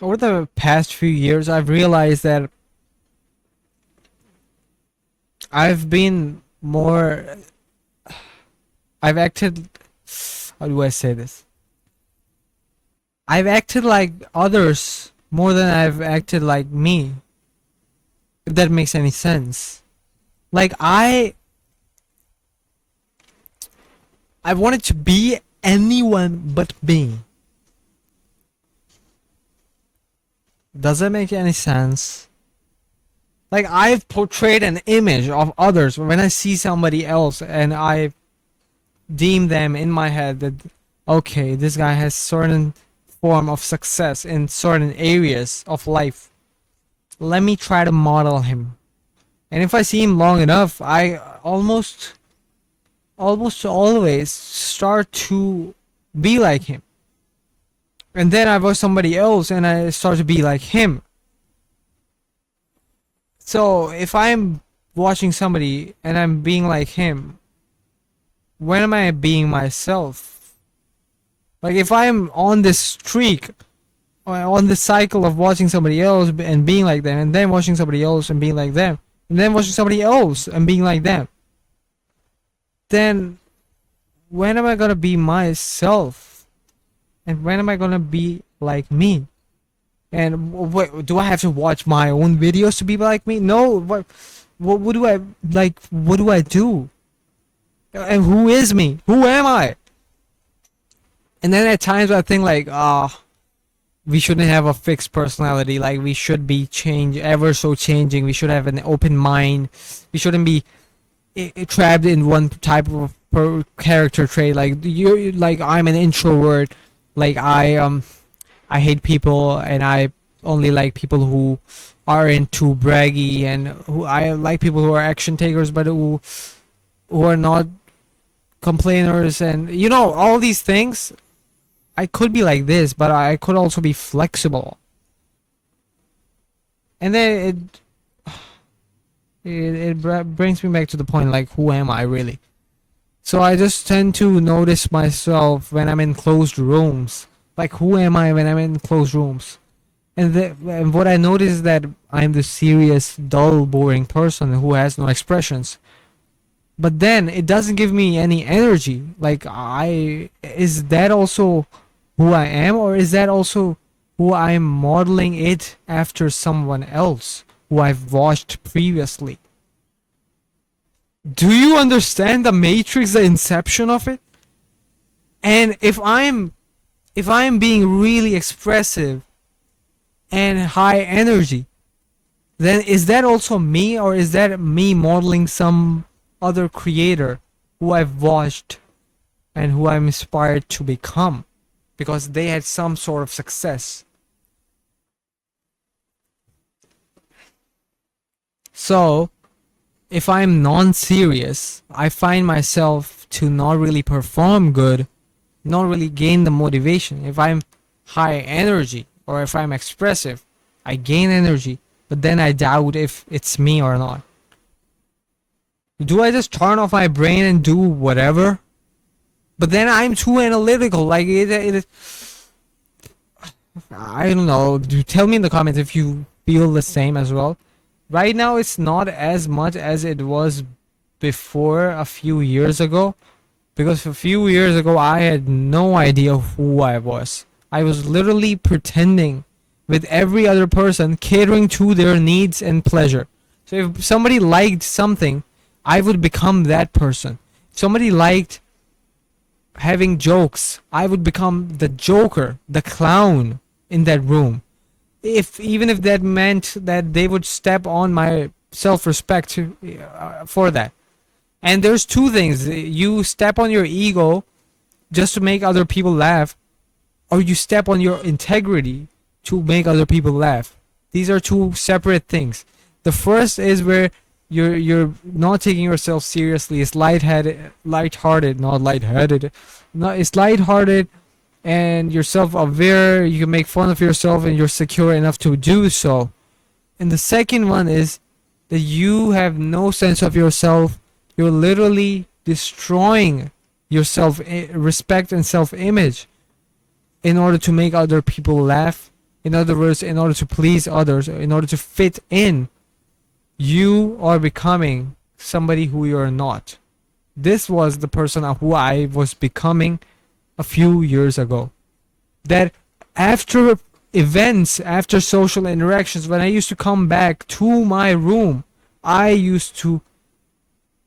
Over the past few years, I've realized that I've been more. I've acted. How do I say this? I've acted like others more than I've acted like me. If that makes any sense. Like I wanted to be anyone but me. Does that make any sense? Like I've portrayed an image of others when I see somebody else and I deem them in my head that okay, this guy has certain form of success in certain areas of life. Let me try to model him. And if I see him long enough, I almost always start to be like him. And then I watch somebody else and I start to be like him. So if I'm watching somebody and I'm being like him, when am I being myself? Like if I'm on this streak, or on this cycle of watching somebody else and being like them, and then watching somebody else and being like them, and then watching somebody else and being like them, then when am I gonna be myself? And when am I gonna be like me? And what do I have to watch my own videos to be like me? No. What do I like? What do I do? And who is me? Who am I? And then at times I think like, we shouldn't have a fixed personality. Like we should be ever so changing. We should have an open mind. We shouldn't be trapped in one type of character trait. Like like I'm an introvert. Like I hate people and I only like people who aren't too braggy, and who I like people who are action takers but who are not complainers, and all these things. I could be like this, but I could also be flexible. And then it brings me back to the point, like, who am I really? So I just tend to notice myself when I'm in closed rooms. Like, who am I when I'm in closed rooms? And what I notice is that I'm the serious, dull, boring person who has no expressions. But then it doesn't give me any energy. Like, is that also who I am, or is that also who I'm modeling it after someone else who I've watched previously? Do you understand the matrix, the inception of it? And if I'm being really expressive and high energy, then is that also me, or is that me modeling some other creator who I've watched and who I'm inspired to become because they had some sort of success? So if I'm non-serious, I find myself to not really perform good, not really gain the motivation. If I'm high energy or if I'm expressive, I gain energy, but then I doubt if it's me or not. Do I just turn off my brain and do whatever? But then I'm too analytical. Like I don't know. Tell me in the comments if you feel the same as well. Right now, it's not as much as it was before a few years ago. Because a few years ago, I had no idea who I was. I was literally pretending with every other person, catering to their needs and pleasure. So if somebody liked something, I would become that person. If somebody liked having jokes, I would become the joker, the clown in that room. Even if that meant that they would step on my self-respect for that. And there's two things. You step on your ego just to make other people laugh, or you step on your integrity to make other people laugh. These are two separate things. The first is where you're not taking yourself seriously. It's lighthearted, not lightheaded. No, it's lighthearted, and you're self-aware. You can make fun of yourself, and you're secure enough to do so. And the second one is that you have no sense of yourself. You're literally destroying your self-respect and self-image in order to make other people laugh In other words, in order to please others, in order to fit in, you are becoming somebody who you're not. This was the person who I was becoming a few years ago. That after events, after social interactions, when I used to come back to my room, I used to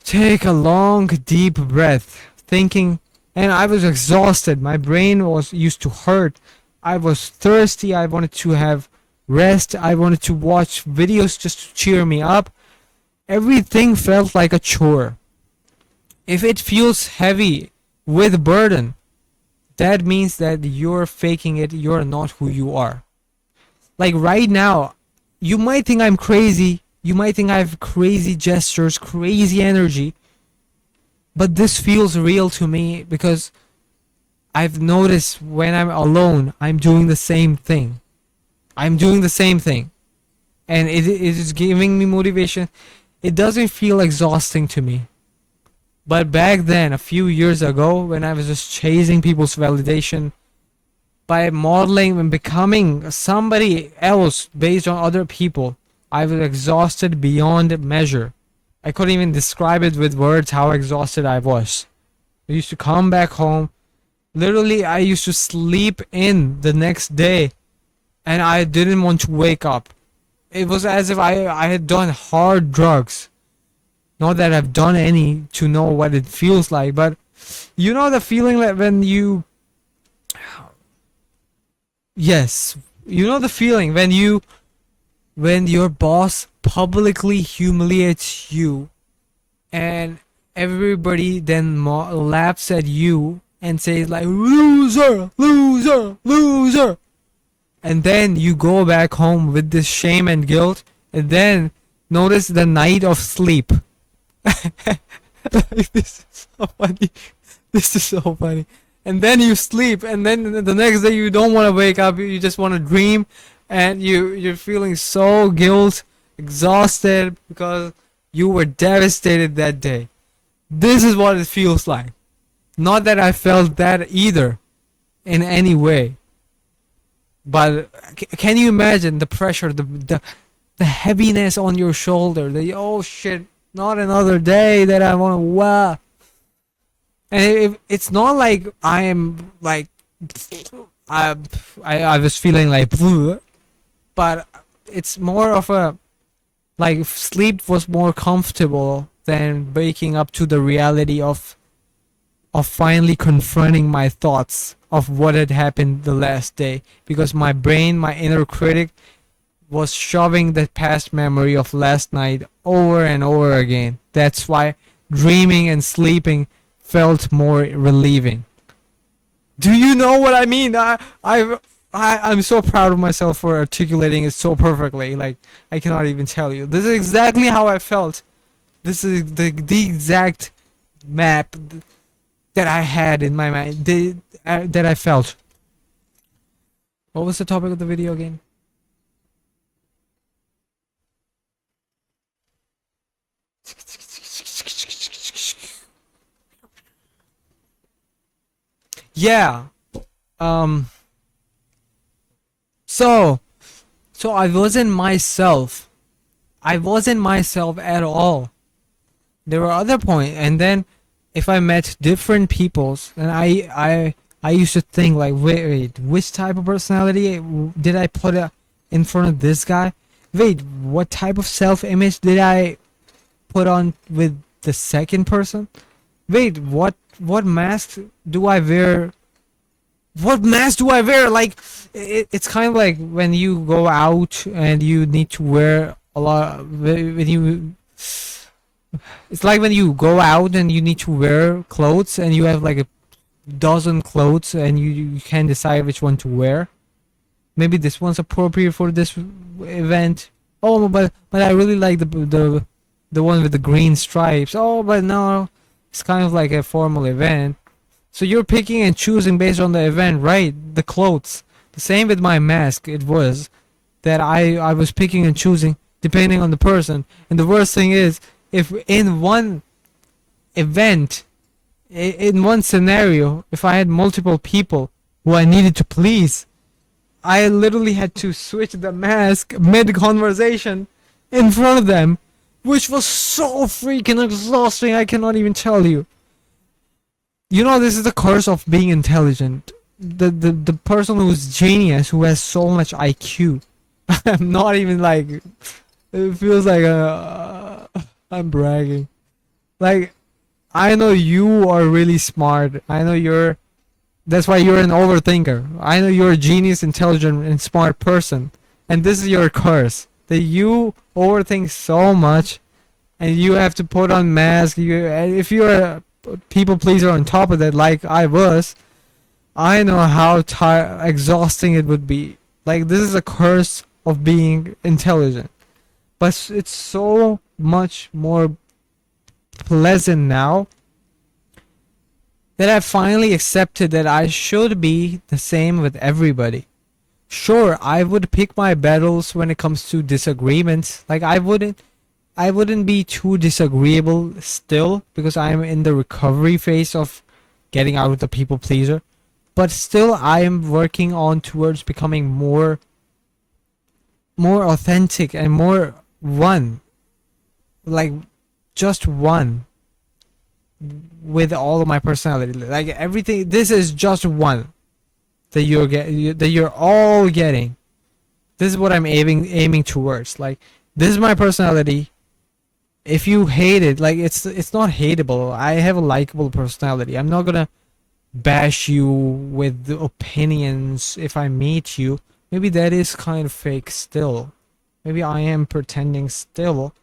take a long, deep breath, thinking, and I was exhausted. My brain was used to hurt. I was thirsty. I wanted to have rest. I wanted to watch videos just to cheer me up. Everything felt like a chore. If it feels heavy with burden, that means that you're faking it. You're not who you are. Like right now, you might think I'm crazy. You might think I have crazy gestures, crazy energy. But this feels real to me because I've noticed when I'm alone, I'm doing the same thing. I'm doing the same thing. And it is giving me motivation. It doesn't feel exhausting to me. But back then, a few years ago, when I was just chasing people's validation by modeling and becoming somebody else based on other people, I was exhausted beyond measure. I couldn't even describe it with words how exhausted I was. I used to come back home. Literally, I used to sleep in the next day and I didn't want to wake up. It was as if I had done hard drugs. Not that I've done any to know what it feels like, but you know the feeling that when you... Yes, you know the feeling when your boss publicly humiliates you and everybody then laughs at you and says like, loser, loser, loser. And then you go back home with this shame and guilt and then notice the night of sleep. Like, this is so funny. This is so funny. And then you sleep and then the next day you don't want to wake up. You just want to dream and you're feeling so guilt, exhausted because you were devastated that day. This is what it feels like. Not that I felt that either in any way. But can you imagine the pressure, the heaviness on your shoulder? The oh shit, not another day that I want to wow. And it's not like I am like I was feeling like but it's more of a like sleep was more comfortable than waking up to the reality of finally confronting my thoughts of what had happened the last day, because my brain, my inner critic, was shoving the past memory of last night over and over again. That's why dreaming and sleeping felt more relieving. Do you know what I mean? I'm so proud of myself for articulating it so perfectly. Like, I cannot even tell you. This is exactly how I felt. This is the exact map that I had in my mind, that I felt. What was the topic of the video again? Yeah. So I wasn't myself. I wasn't myself at all. There were other points, and then if I met different peoples, and I used to think like, wait, which type of personality did I put in front of this guy? Wait, what type of self-image did I put on with the second person? Wait, what mask do I wear? What mask do I wear? Like, it's kind of like when you go out and you need to wear a lot. When you, it's like when you go out and you need to wear clothes and you have like a dozen clothes and you can't decide which one to wear. Maybe this one's appropriate for this event. Oh, but I really like the one with the green stripes. Oh, but no, it's kind of like a formal event. So you're picking and choosing based on the event, right? The clothes. The same with my mask. It was that I was picking and choosing depending on the person. And the worst thing is, if in one event, in one scenario, if I had multiple people who I needed to please, I literally had to switch the mask mid conversation in front of them, which was so freaking exhausting. I cannot even tell you. You know, this is the curse of being intelligent. The person who's genius, who has so much IQ. I'm not even like. It feels like I'm bragging. Like, I know you are really smart. I know you're. That's why you're an overthinker. I know you're a genius, intelligent, and smart person. And this is your curse. That you overthink so much and you have to put on mask. If you're a people pleaser on top of that, like I was, I know how exhausting it would be. Like, this is a curse of being intelligent. But it's so much more pleasant now that I finally accepted that I should be the same with everybody. Sure, I would pick my battles when it comes to disagreements. Like, I wouldn't be too disagreeable still because I'm in the recovery phase of getting out of the people pleaser. But still, I am working on towards becoming more authentic and more one, like just one with all of my personality. Like, everything, this is just one that that you're all getting. This is what I'm aiming towards. Like, this is my personality. If you hate it, like, it's not hateable. I have a likable personality. I'm not gonna bash you with the opinions if I meet you. Maybe that is kind of fake still. Maybe I am pretending still.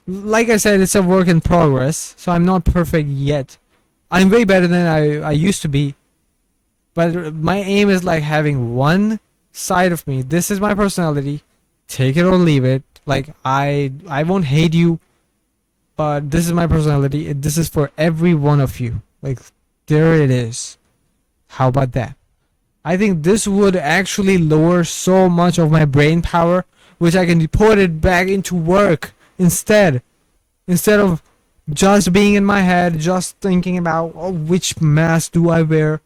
Like I said, it's a work in progress, so I'm not perfect yet. I'm way better than I used to be. But my aim is like having one side of me. This is my personality. Take it or leave it. Like, I won't hate you, but this is my personality. This is for every one of you. Like, there it is. How about that? I think this would actually lower so much of my brain power, which I can put it back into work instead. Instead of just being in my head, just thinking about, oh, which mask do I wear.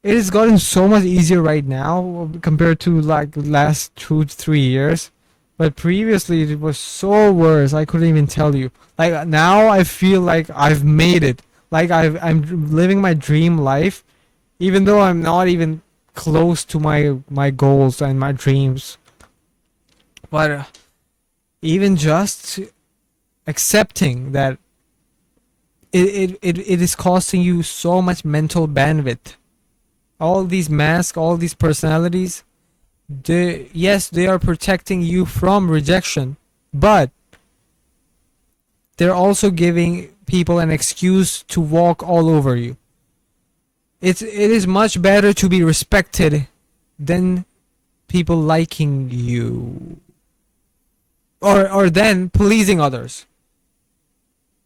It has gotten so much easier right now compared to like last 2 to 3 years. But previously it was so worse. I couldn't even tell you. Like, now I feel like I've made it. Like, I'm living my dream life, even though I'm not even close to my goals and my dreams. But even just accepting that it is costing you so much mental bandwidth. All these masks, all these personalities, yes, they are protecting you from rejection, but they're also giving people an excuse to walk all over you. It is much better to be respected than people liking you, or than pleasing others.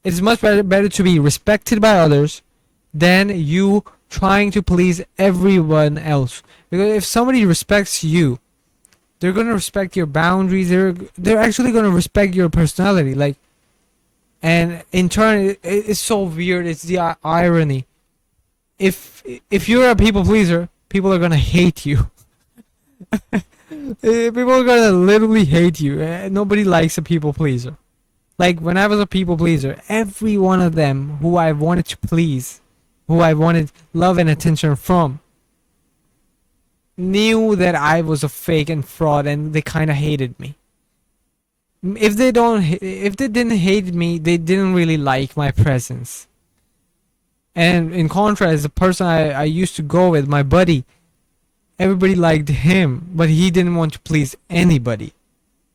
It's much better to be respected by others than you trying to please everyone else. Because if somebody respects you, they're gonna respect your boundaries. They're actually gonna respect your personality. Like, and in turn, it's so weird. It's the irony. If you're a people pleaser, people are gonna hate you. People are gonna literally hate you. Nobody likes a people pleaser. Like, when I was a people pleaser, every one of them who I wanted to please, who I wanted love and attention from, knew that I was a fake and fraud, and they kind of hated me. If they didn't hate me, they didn't really like my presence. And in contrast, the person I used to go with, my buddy, everybody liked him, but he didn't want to please anybody.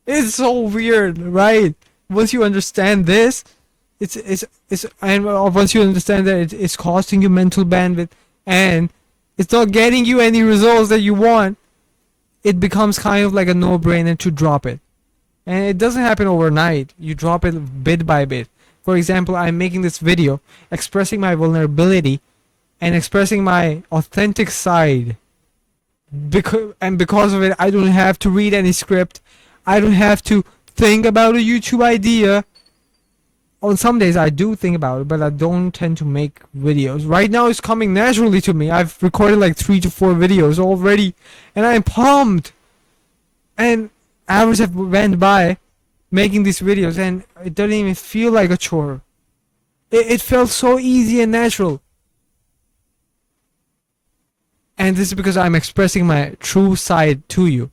It's so weird, right? Once you understand this, and once you understand that it's costing you mental bandwidth and it's not getting you any results that you want, it becomes kind of like a no-brainer to drop it. And it doesn't happen overnight. You drop it bit by bit. For example, I'm making this video expressing my vulnerability and expressing my authentic side. Because of it, I don't have to read any script. I don't have to think about a YouTube idea. on some days I do think about it, but I don't tend to make videos. Right now it's coming naturally to me. I've recorded like 3 to 4 videos already, and I'm pumped. And hours have went by making these videos, and it doesn't even feel like a chore. It felt so easy and natural. And this is because I'm expressing my true side to you.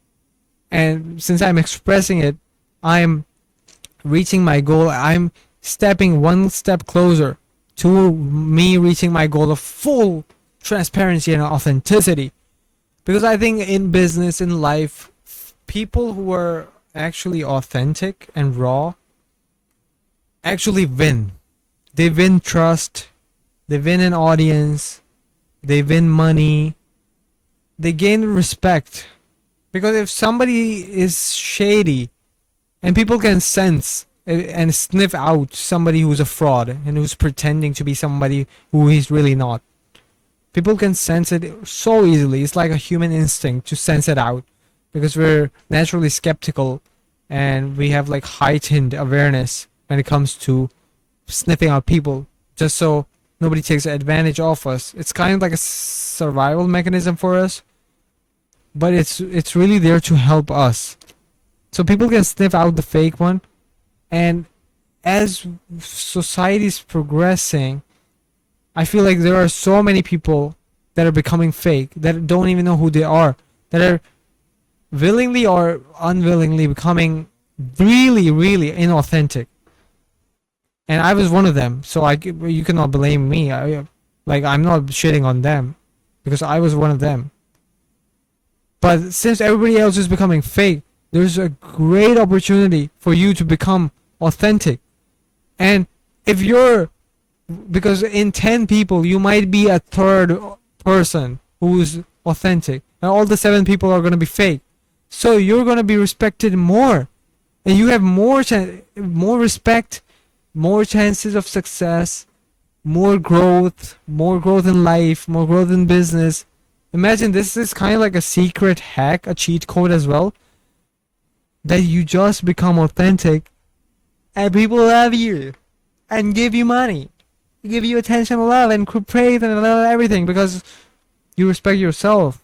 And since I'm expressing it, I'm reaching my goal. I'm stepping one step closer to me reaching my goal of full transparency and authenticity. Because I think in business, in life, people who are actually authentic and raw actually win. They win trust, they win an audience, they win money, they gain respect. Because if somebody is shady, and people can sense and sniff out somebody who's a fraud and who's pretending to be somebody who he's really not. People can sense it so easily. It's like a human instinct to sense it out because we're naturally skeptical and we have like heightened awareness when it comes to sniffing out people just so nobody takes advantage of us. It's kind of like a survival mechanism for us, but it's really there to help us. So people can sniff out the fake one, and as society is progressing, I feel like there are so many people that are becoming fake, that don't even know who they are, that are willingly or unwillingly becoming really, really inauthentic. And I was one of them, so you cannot blame me. I'm not shitting on them, because I was one of them. But since everybody else is becoming fake, there's a great opportunity for you to become authentic. And if you're, because in 10 people, you might be a third person who's authentic, and all the 7 people are going to be fake. So you're going to be respected more, and you have more respect, more chances of success, more growth in life, more growth in business. Imagine this is kind of like a secret hack, a cheat code as well, that you just become authentic and people love you and give you money, give you attention, love, and praise and everything because you respect yourself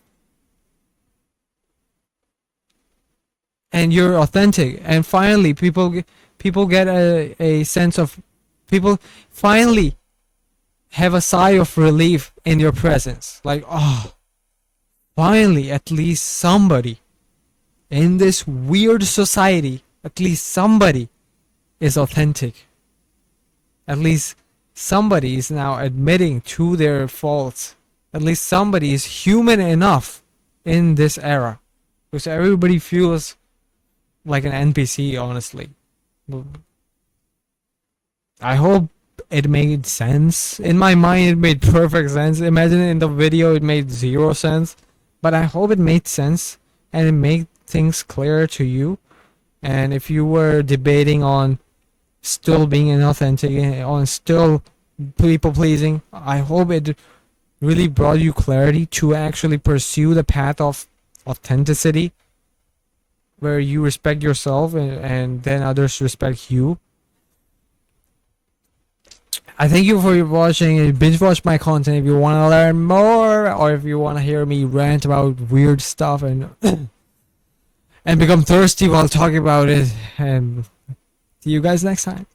and you're authentic. And finally people get a sense of, people finally have a sigh of relief in your presence, like, oh, finally at least somebody in this weird society, at least somebody is authentic. At least somebody is now admitting to their faults. At least somebody is human enough in this era. Because everybody feels like an NPC, honestly. I hope it made sense. In my mind, it made perfect sense. Imagine in the video, it made 0 sense. But I hope it made sense and it made things clear to you. And if you were debating on still being inauthentic, on still people pleasing, I hope it really brought you clarity to actually pursue the path of authenticity, where you respect yourself and then others respect you. I thank you for watching. Binge watch my content if you want to learn more, or if you want to hear me rant about weird stuff and and become thirsty while talking about it. And see you guys next time.